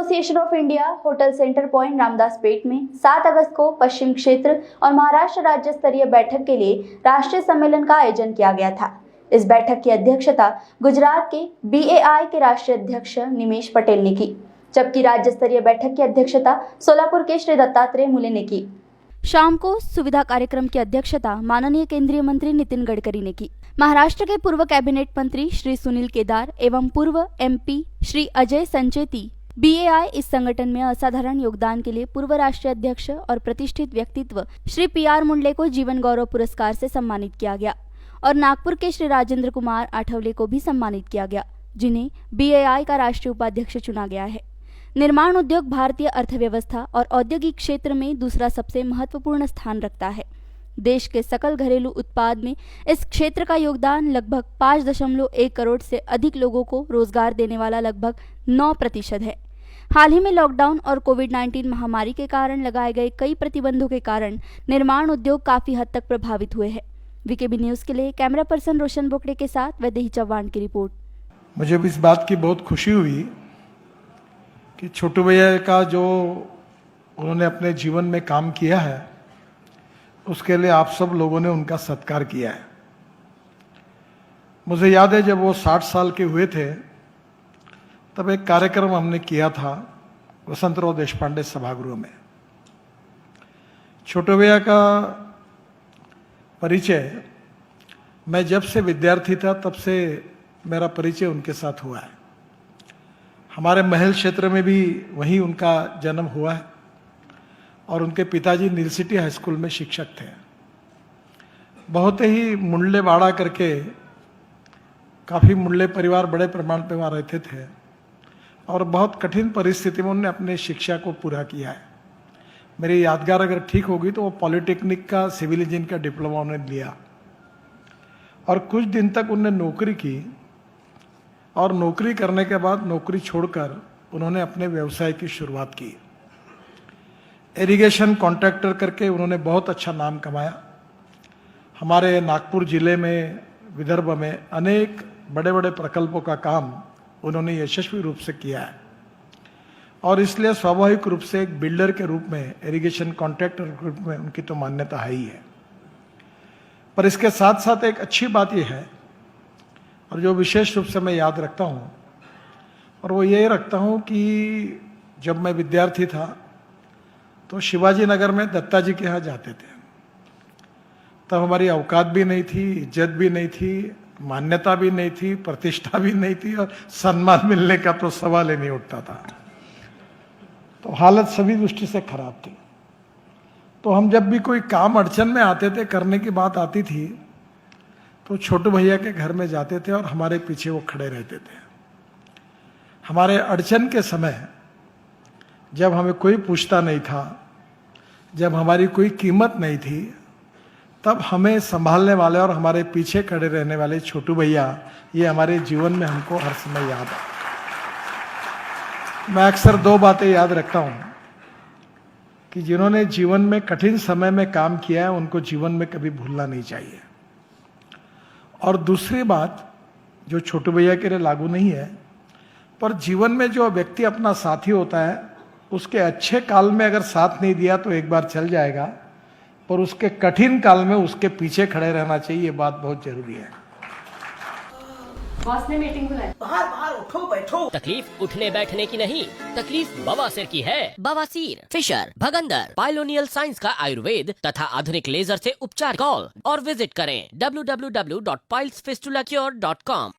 Association of India hotel centre point Ramdaspeth में 7 अगस्त को पश्चिम क्षेत्र और महाराष्ट्र राज्य स्तरीय बैठक के लिए राष्ट्रीय सम्मेलन का आयोजन किया गया था। इस बैठक की अध्यक्षता गुजरात के BAI के राष्ट्रीय अध्यक्ष निमेश पटेल ने की, जबकि राज्य स्तरीय बैठक की अध्यक्षता सोलापुर के श्री दत्तात्रेय मूले ने की। शाम को सुविधा कार्यक्रम की अध्यक्षता माननीय केंद्रीय मंत्री नितिन गडकरी ने की। महाराष्ट्र के पूर्व कैबिनेट मंत्री श्री सुनील केदार एवं पूर्व MP श्री अजय संचेती BAI इस संगठन में असाधारण योगदान के लिए पूर्व राष्ट्रीय अध्यक्ष और प्रतिष्ठित व्यक्तित्व श्री PR मुंडले को जीवन गौरव पुरस्कार से सम्मानित किया गया और नागपुर के श्री राजेंद्र कुमार आठवले को भी सम्मानित किया गया, जिन्हें BAI का राष्ट्रीय उपाध्यक्ष चुना गया है। निर्माण उद्योग भारतीय अर्थव्यवस्था और औद्योगिक क्षेत्र में दूसरा सबसे महत्वपूर्ण स्थान रखता है। देश के सकल घरेलू उत्पाद में इस क्षेत्र का योगदान लगभग 5.1 करोड़ से अधिक लोगों को रोजगार देने वाला लगभग 9% है। हाल ही में लॉकडाउन और कोविड-19 महामारी के कारण लगाए गए कई प्रतिबंधों के कारण निर्माण उद्योग काफी हद तक प्रभावित हुए हैं। VKB न्यूज के लिए कैमरा पर्सन रोशन बोकड़े के साथ वैदेही चौहान की रिपोर्ट। मुझे इस बात की बहुत खुशी हुई कि छोटू भैया का जो उन्होंने अपने जीवन में काम किया है उसके लिए आप सब लोगों ने उनका सत्कार किया है। मुझे याद है जब वो 60 साल के हुए थे तब एक कार्यक्रम हमने किया था वसंतराव देशपांडे सभागृह में। छोटू भैया का परिचय मैं जब से विद्यार्थी था तब से मेरा परिचय उनके साथ हुआ है। हमारे महल क्षेत्र में भी वहीं उनका जन्म हुआ है और उनके पिताजी नील सिटी हाई स्कूल में शिक्षक थे। बहुत ही मुंडले बाड़ा करके काफ़ी मुंडले परिवार बड़े प्रमाण पे वहाँ रहते थे और बहुत कठिन परिस्थिति में उन्होंने अपने शिक्षा को पूरा किया है। मेरी यादगार अगर ठीक होगी तो वो पॉलिटेक्निक का सिविल इंजीनियरिंग का डिप्लोमा उन्होंने लिया और कुछ दिन तक उन्होंने नौकरी की और नौकरी करने के बाद नौकरी छोड़कर उन्होंने अपने व्यवसाय की शुरुआत की। इरिगेशन कॉन्ट्रैक्टर करके उन्होंने बहुत अच्छा नाम कमाया। हमारे नागपुर जिले में विदर्भ में अनेक बड़े बड़े प्रकल्पों का काम उन्होंने यशस्वी रूप से किया है और इसलिए स्वाभाविक रूप से एक बिल्डर के रूप में, इरिगेशन कॉन्ट्रैक्टर के रूप में उनकी तो मान्यता है ही है। पर इसके साथ साथ एक अच्छी बात यह है और जो विशेष रूप से मैं याद रखता हूँ और वो ये रखता हूँ कि जब मैं विद्यार्थी था तो शिवाजी नगर में दत्ता जी के यहाँ जाते थे। तब हमारी औकात भी नहीं थी, इज्जत भी नहीं थी, मान्यता भी नहीं थी, प्रतिष्ठा भी नहीं थी और सम्मान मिलने का तो सवाल ही नहीं उठता था। तो हालत सभी दृष्टि से खराब थी। तो हम जब भी कोई काम अड़चन में आते थे, करने की बात आती थी, तो छोटू भैया के घर में जाते थे और हमारे पीछे वो खड़े रहते थे। हमारे अड़चन के समय जब हमें कोई पूछता नहीं था, जब हमारी कोई कीमत नहीं थी, तब हमें संभालने वाले और हमारे पीछे खड़े रहने वाले छोटू भैया, ये हमारे जीवन में हमको हर समय याद है। मैं अक्सर 2 बातें याद रखता हूँ कि जिन्होंने जीवन में कठिन समय में काम किया है उनको जीवन में कभी भूलना नहीं चाहिए। और दूसरी बात जो छोटू भैया के लिए लागू नहीं है, पर जीवन में जो व्यक्ति अपना साथी होता है उसके अच्छे काल में अगर साथ नहीं दिया तो एक बार चल जाएगा, पर उसके कठिन काल में उसके पीछे खड़े रहना चाहिए। ये बात बहुत जरूरी है। बॉस ने मीटिंग बुलाई। बाहर बाहर उठो बैठो। तकलीफ उठने बैठने की नहीं, तकलीफ बवासीर की है। बवासीर, फिशर, भगंदर, पाइलोनियल साइंस का आयुर्वेद तथा आधुनिक लेजर से उपचार। कॉल और विजिट करें www.pilesfistulacure.com।